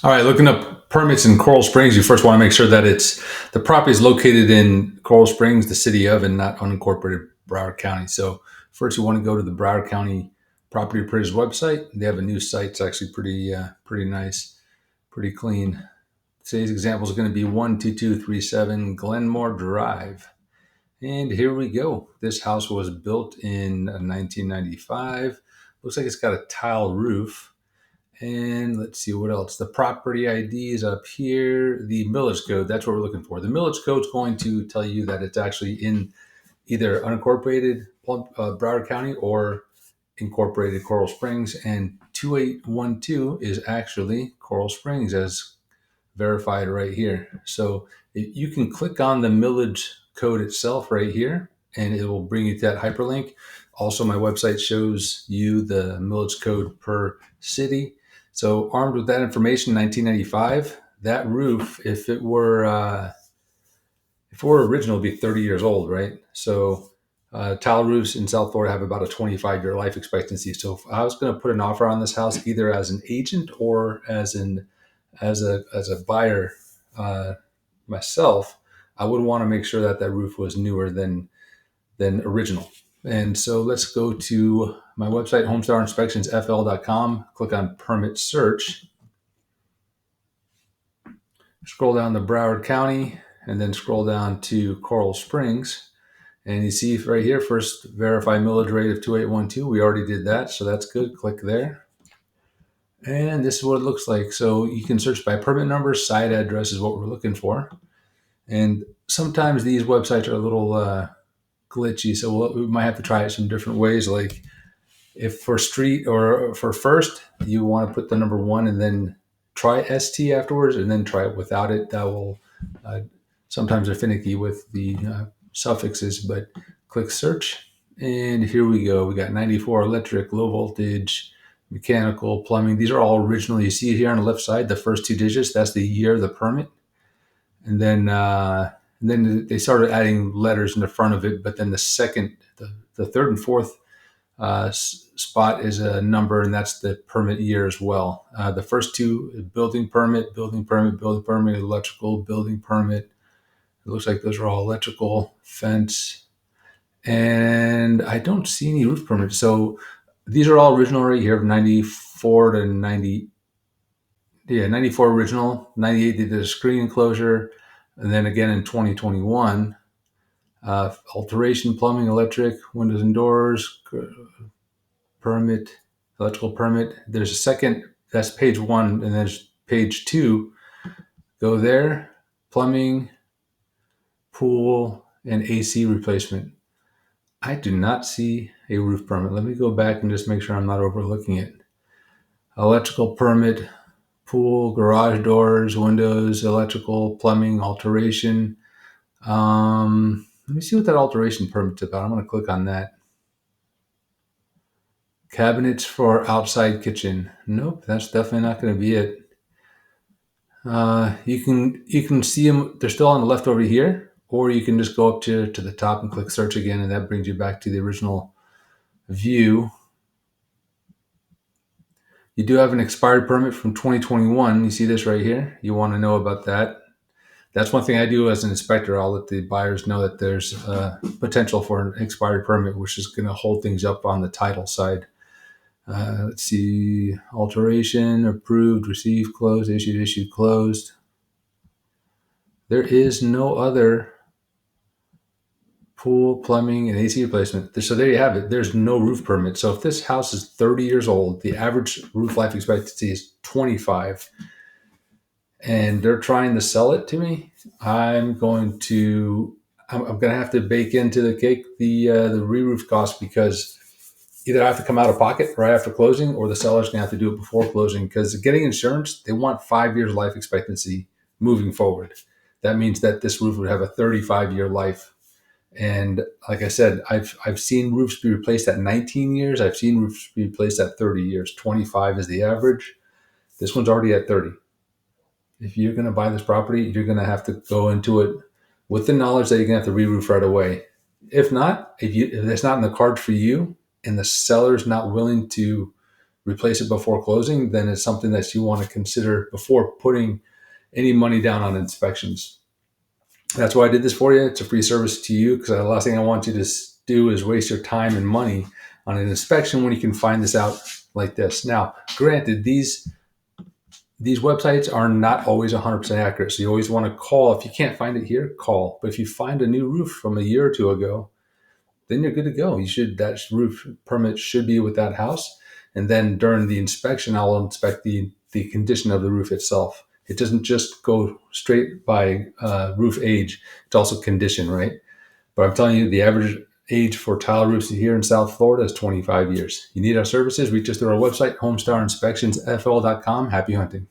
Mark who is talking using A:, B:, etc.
A: All right, looking up permits in Coral Springs, you first want to make sure that the property is located in Coral Springs, the city of, and not unincorporated Broward County. So first, you want to go to the Broward County Property Appraisers website. They have a new site. It's actually pretty nice, pretty clean. Today's example is going to be 12237 Glenmore Drive. And here we go. This house was built in 1995. Looks like it's got a tile roof. And let's see what else. The property ID is up here. The millage code, that's what we're looking for. The millage code is going to tell you that it's actually in either unincorporated Broward County or incorporated Coral Springs. And 2812 is actually Coral Springs as verified right here. So you can click on the millage code itself right here, and it will bring you to that hyperlink. Also, my website shows you the millage code per city. So, armed with that information, 1995, that roof, if it were original, it'd be 30 years old, right? So, tile roofs in South Florida have about a 25-year life expectancy. So, if I was going to put an offer on this house, either as an agent or as a buyer myself, I would want to make sure that that roof was newer than original. And so let's go to my website, homestarinspectionsfl.com, click on permit search, scroll down to Broward County, and then scroll down to Coral Springs. And you see right here, first verify millage rate of 2812. We already did that, so that's good. Click there. And this is what it looks like. So you can search by permit number, site address is what we're looking for. And sometimes these websites are a little glitchy, so we might have to try it some different ways. Like if for street or for first, you want to put the number one and then try ST afterwards, and then try it without it. That will sometimes they're finicky with the suffixes, but click search, and here we go. We got 94 electric, low voltage, mechanical, plumbing. These are all original. You see it here on the left side, the first two digits, that's the year of the permit. And then they started adding letters in the front of it. But then the third and fourth spot is a number, and that's the permit year as well. The first two: building permit, building permit, building permit, electrical, building permit. It looks like those are all electrical, fence, and I don't see any roof permits. So these are all original right here, 94 to 90. Yeah, 94 original, 98 they did a screen enclosure, and then again in 2021, alteration, plumbing, electric, windows and doors, permit, electrical permit. There's a second, that's page one, and there's page two. Go there, plumbing, pool, and AC replacement. I do not see a roof permit. Let me go back and just make sure I'm not overlooking it. Electrical permit, pool, garage doors, windows, electrical, plumbing, alteration. Let me see what that alteration permit's about. I'm going to click on that. Cabinets for outside kitchen. Nope, that's definitely not going to be it. You can see them. They're still on the left over here, or you can just go up to the top and click search again, and that brings you back to the original view. You do have an expired permit from 2021. You see this right here. You want to know about that. That's one thing I do as an inspector. I'll let the buyers know that there's potential for an expired permit, which is going to hold things up on the title side. Let's see, alteration, approved, received, closed, issued, closed. There is no other pool, plumbing, and AC replacement. So there you have it. There's no roof permit. So if this house is 30 years old, the average roof life expectancy is 25, and they're trying to sell it to me, I'm going to have to bake into the cake the re-roof cost, because either I have to come out of pocket right after closing, or the seller's going to have to do it before closing, because getting insurance, they want 5 years life expectancy moving forward. That means that this roof would have a 35-year life. And like I said, I've seen roofs be replaced at 19 years. I've seen roofs be replaced at 30 years. 25 is the average. This one's already at 30. If you're going to buy this property, you're going to have to go into it with the knowledge that you're going to have to re-roof right away. If not, if it's not in the cards for you, and the seller's not willing to replace it before closing, then it's something that you want to consider before putting any money down on inspections. That's why I did this for you. It's a free service to you, because the last thing I want you to do is waste your time and money on an inspection when you can find this out like this. Now, granted, these websites are not always 100% accurate. So you always want to call. If you can't find it here, call. But if you find a new roof from a year or two ago, then you're good to go. That roof permit should be with that house. And then during the inspection, I'll inspect the condition of the roof itself. It doesn't just go straight by roof age. It's also condition, right? But I'm telling you, the average age for tile roofs here in South Florida is 25 years. You need our services, reach us through our website, homestarinspectionsfl.com. Happy hunting.